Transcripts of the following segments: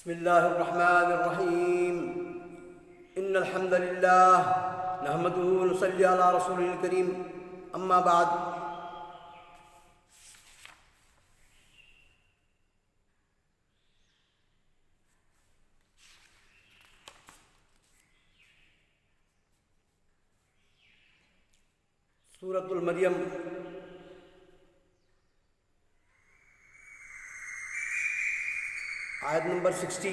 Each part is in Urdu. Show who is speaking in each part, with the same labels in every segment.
Speaker 1: بسم الله الرحمن الرحيم إن الحمد لله نحمده ونصلي على رسوله الكريم أما بعد سورة المریم آیت نمبر 60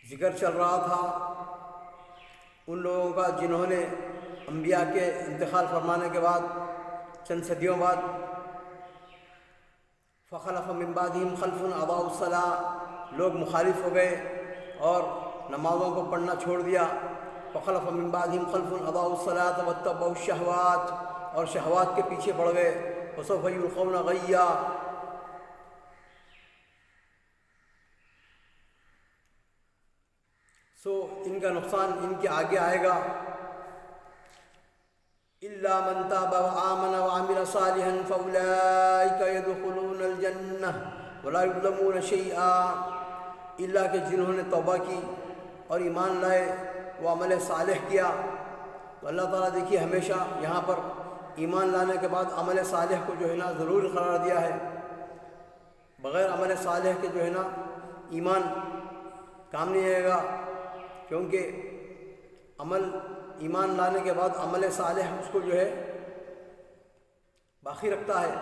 Speaker 1: ذکر چل رہا تھا ان لوگوں کا جنہوں نے انبیاء کے انتقال فرمانے کے بعد چند صدیوں بعد فخلف من بعدهم خلف اضاعوا الصلاۃ لوگ مخالف ہو گئے اور نمازوں کو پڑھنا چھوڑ دیا. فخلف من بعدهم خلف اضاعوا الصلاۃ واتبعوا الشہوات اور شہوات کے پیچھے پڑ گئے. وسوف یلقون غیا ان کا نقصان ان کے آگے آئے گا. الا من تاب وآمن وعمل صالحا فاولئک يدخلون الجنہ ولا یظلمون شیئا الا کہ جنہوں نے توبہ کی اور ایمان لائے وہ عمل صالح کیا. تو اللہ تعالیٰ دیکھیے ہمیشہ یہاں پر ایمان لانے کے بعد عمل صالح کو جو ہے نا ضروری قرار دیا ہے. بغیر عمل صالح کے جو ہے نا ایمان کام نہیں آئے گا، کیونکہ ایمان لانے کے بعد عمل صالح اس کو جو ہے باقی رکھتا ہے.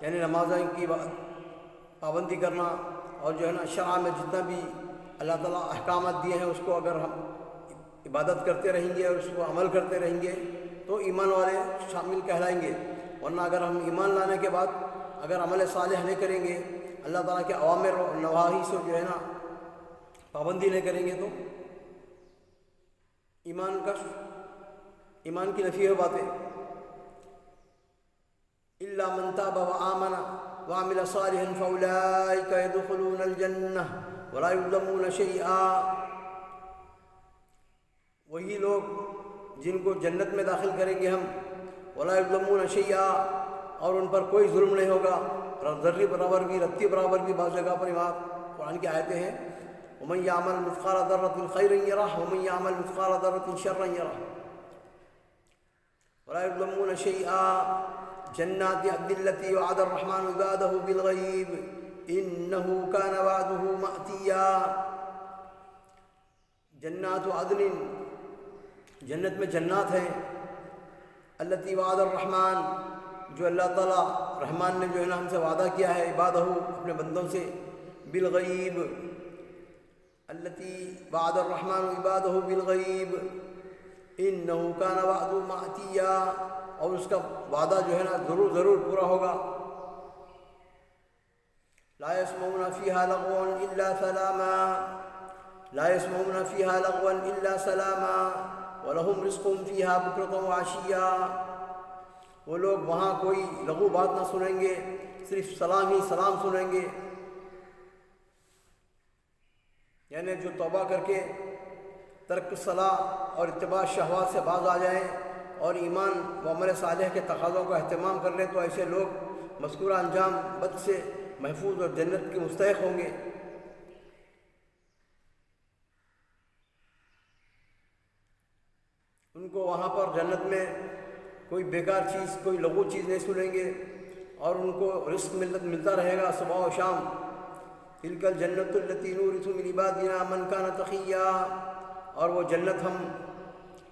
Speaker 1: یعنی نمازوں کی پابندی کرنا اور جو ہے نا شرع میں جتنا بھی اللہ تعالیٰ احکامات دیے ہیں اس کو اگر ہم عبادت کرتے رہیں گے اور اس کو عمل کرتے رہیں گے تو ایمان والے شامل کہلائیں گے. ورنہ اگر ہم ایمان لانے کے بعد اگر عمل صالح نہیں کریں گے، اللہ تعالیٰ کے اوامر و نواہی سے جو ہے نا پابندی نہیں کریں گے تو ایمان کی نفی ہے باتیں. الا من تاب وآمن وعمل صالحا فاولئک يدخلون الجنہ ولا یظلمون شیئا وہی لوگ جن کو جنت میں داخل کریں گے ہم. ولا یظلمون شیئا اور ان پر کوئی ظلم نہیں ہوگا. ذرے برابر بھی رتی برابر بھی بعض جگہ پر قرآن کی آیتیں ہیں. ومن یعمل مثقال ذرة خیرا یرہ ومن یعمل مثقال ذرة شرا یرہ ولا یظلمون شیئا جنات عدن التي وعد الرحمن عباده بالغیب انه كان وعده مأتیا. جنات عدن جنت میں جنات ہیں. التی وعد الرحمن جو اللہ تعالیٰ رحمان نے جو ہے نا ہم سے وعدہ کیا ہے عبادہ اپنے بندوں سے. بالغیب التی وعد الرحمن عبادہ بالغیب انه كان وعده مأتیا اور اس کا وعدہ جو ہے نا ضرور پورا ہوگا. لا يسمعون فيها لغوا الا سلاما لا يسمعون فيها لغوا الا سلاما وَلَهُمْ رِزْقٌ فِيهَا بُكْرَةً وَعَشِيًّا وہ لوگ وہاں کوئی لغو بات نہ سنیں گے، صرف سلام سنیں گے. یعنی جو توبہ کر کے ترک صلاح اور اتباع شہوات سے باز آ جائیں اور ایمان و عمل صالح کے تقاضوں کا اہتمام کر لیں تو ایسے لوگ مذکورہ انجام بد سے محفوظ اور جنت کے مستحق ہوں گے. ان کو وہاں پر جنت میں کوئی بیکار چیز کوئی لغو چیز نہیں سنیں گے اور ان کو رزق ملتا رہے گا صبح و شام. تلک الجنت التی نورث من عبادنا من کان تقیا اور وہ جنت ہم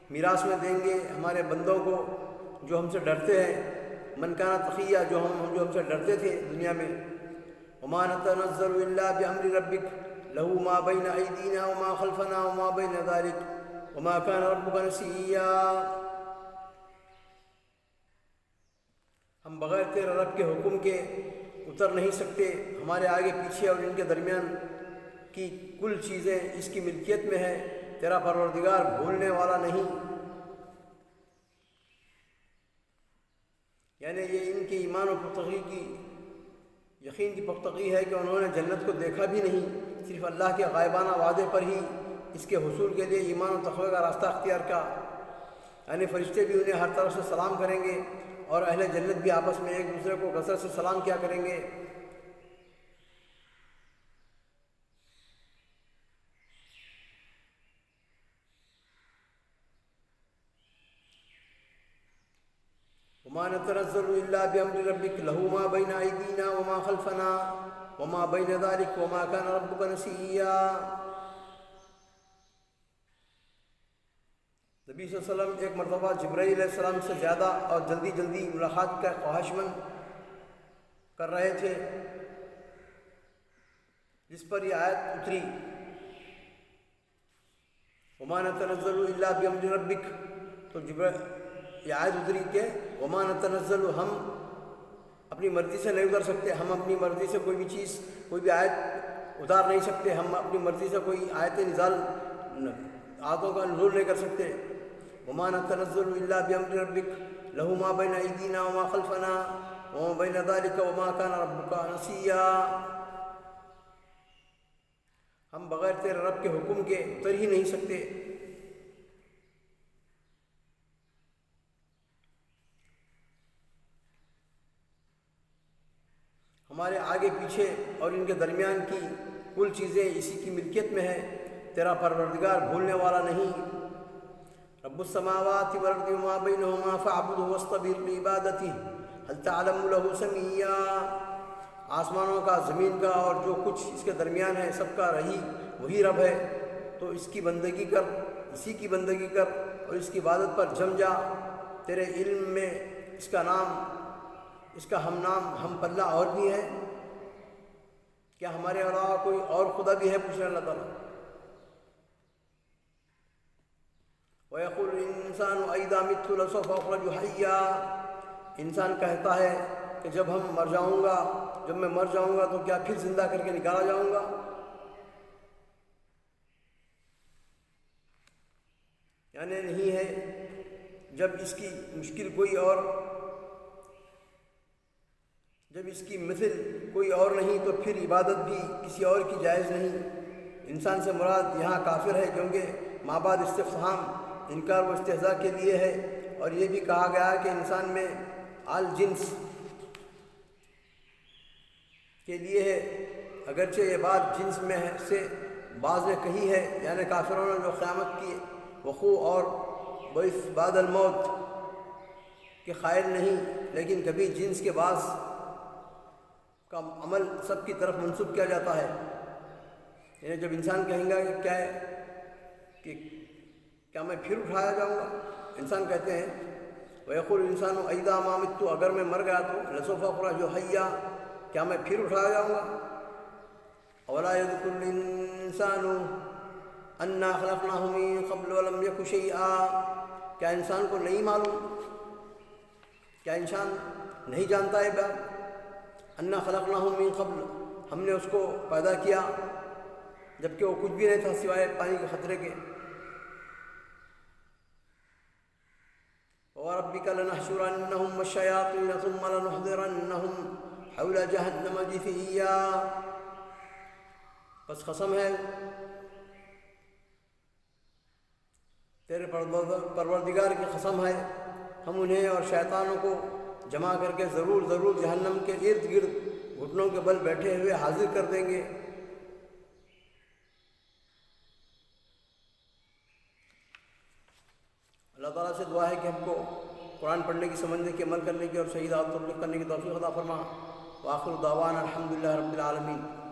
Speaker 1: میراث میں دیں گے ہمارے بندوں کو جو ہم سے ڈرتے ہیں. من کان تقیا جو ہم سے ڈرتے تھے دنیا میں. وما نتنزل الا بامر ربک له ما بین ایدینا وما خلفنا وما بین ذلک وما كان ربك نسيا ہم بغیر تیرے رب کے حکم کے اتر نہیں سکتے. ہمارے آگے پیچھے اور ان کے درمیان کی کل چیزیں اس کی ملکیت میں ہے. تیرا پروردگار بھولنے والا نہیں. یعنی یہ ان کی ایمان و پختگی کی یقین کی پختگی ہے کہ انہوں نے جنت کو دیکھا بھی نہیں، صرف اللہ کے غائبانہ وعدے پر ہی اس کے حصول کے لیے ایمان و تقوی کا راستہ اختیار کا. یعنی فرشتے بھی انہیں ہر طرف سے سلام کریں گے اور اہل جنت بھی آپس میں ایک دوسرے کو کثرت سے سلام کیا کریں گے۔ وما نتنزل الا بامر ربك له ما بين ايدينا وما خلفنا وما بين ذلك وما كان ربك نسيا۔ نبی صلی اللہ علیہ وسلم ایک مرتبہ جبرائیل علیہ السلام سے زیادہ اور جلدی جلدی ملاقات کا خواہش مند کر رہے تھے، جس پر یہ آیت اتری، وما نتنزل الا بامر ربک۔ تو یہ آیت اتری کہ وما نتنزل، ہم اپنی مرضی سے نہیں اتر سکتے، ہم اپنی مرضی سے کوئی بھی چیز، کوئی بھی آیت اتار نہیں سکتے، ہم اپنی مرضی سے کوئی آیتوں کا نزول نہیں کر سکتے۔ وما نتنزل الا بامر ربک له ما بین ایدینا وما خلفنا وما بین ذلک وما کان ربک نسیا۔ ہم بغیر تیرے رب کے حکم کے اتر ہی نہیں سکتے۔ ہمارے آگے پیچھے اور ان کے درمیان کی کل چیزیں اسی کی ملکیت میں ہے، تیرا پروردگار بھولنے والا نہیں۔ رب السماوات والارض وما بینہما فاعبدہ واصطبر لعبادتہ هل تعلم له سمیا۔ آسمانوں کا، زمین کا اور جو کچھ اس کے درمیان ہے سب کا وہی رب ہے، تو اس کی بندگی کر، اسی کی بندگی کر اور اس کی عبادت پر جم جا۔ تیرے علم میں اس کا نام، اس کا ہم نام، ہم پلہ اور بھی ہے، کیا ہمارے علاوہ کوئی اور خدا بھی ہے؟ پوچھ رہے اللہ تعالیٰ۔ وَيَقُولُ الْإِنسَانُ أَإِذَا مِتُّ لَسَوْفَ أُخْرَجُ حَيًّا۔ انسان کہتا ہے کہ جب میں مر جاؤں گا تو کیا پھر زندہ کر کے نکالا جاؤں گا؟ یعنی نہیں ہے، جب اس کی مشکل کوئی اور، جب اس کی مثل کوئی اور نہیں تو پھر عبادت بھی کسی اور کی جائز نہیں۔ انسان سے مراد یہاں کافر ہے، کیونکہ مابعد استفہام انکار و استہزاء کے لیے ہے، اور یہ بھی کہا گیا ہے کہ انسان میں آل جنس کے لیے ہے، اگرچہ یہ بات جنس میں سے بعض نے کہی ہے، یعنی کافروں نے جو قیامت کی وقوع اور بعث بعد الموت کے قائل نہیں، لیکن کبھی جنس کے بعض کا عمل سب کی طرف منسوب کیا جاتا ہے۔ یعنی جب انسان کہیں گا کہ کیا میں پھر اٹھایا جاؤں گا؟ انسان کہتے ہیں وَيَقُولُ الْإِنسَانُ أَإِذَا مَا مِتُّ، اگر میں مر گیا تو لَسَوْفَ أُخْرَجُ حَيًّا، کیا میں پھر اٹھایا جاؤں گا؟ أَوَلَا يَذْكُرُ الْإِنسَانُ أَنَّا خَلَقْنَاهُ مِن قَبْلُ وَلَمْ يَكُ شَيْئًا۔ کیا انسان کو نہیں معلوم، کیا انسان نہیں جانتا ہے بات انا خلقناہ من قبل، ہم نے اس کو پیدا کیا جبکہ وہ کچھ بھی نہیں تھا سوائے پانی کے خطرے کے۔ وَرَبِّكَ لَنَحْشُرَنَّهُمْ وَالشَّيَاطِينَ ثُمَّ لَنُحْضِرَنَّهُمْ حَوْلَ جَهَنَّمَ جِثِيًّا۔ بس قسم ہے تیرے پروردگار کی قسم ہے، ہم انہیں اور شیطانوں کو جمع کر کے ضرور جہنم کے ارد گرد گھٹنوں کے بل بیٹھے ہوئے حاضر کر دیں گے۔ اللہ تعالیٰ سے دعا ہے کہ ہم کو قرآن پڑھنے کی، سمجھنے کی، عمل کرنے کی اور صحیح رات تطبیق کرنے کی توفیق عطا فرما۔ وآخر دعوانا الحمدللہ رب العالمین۔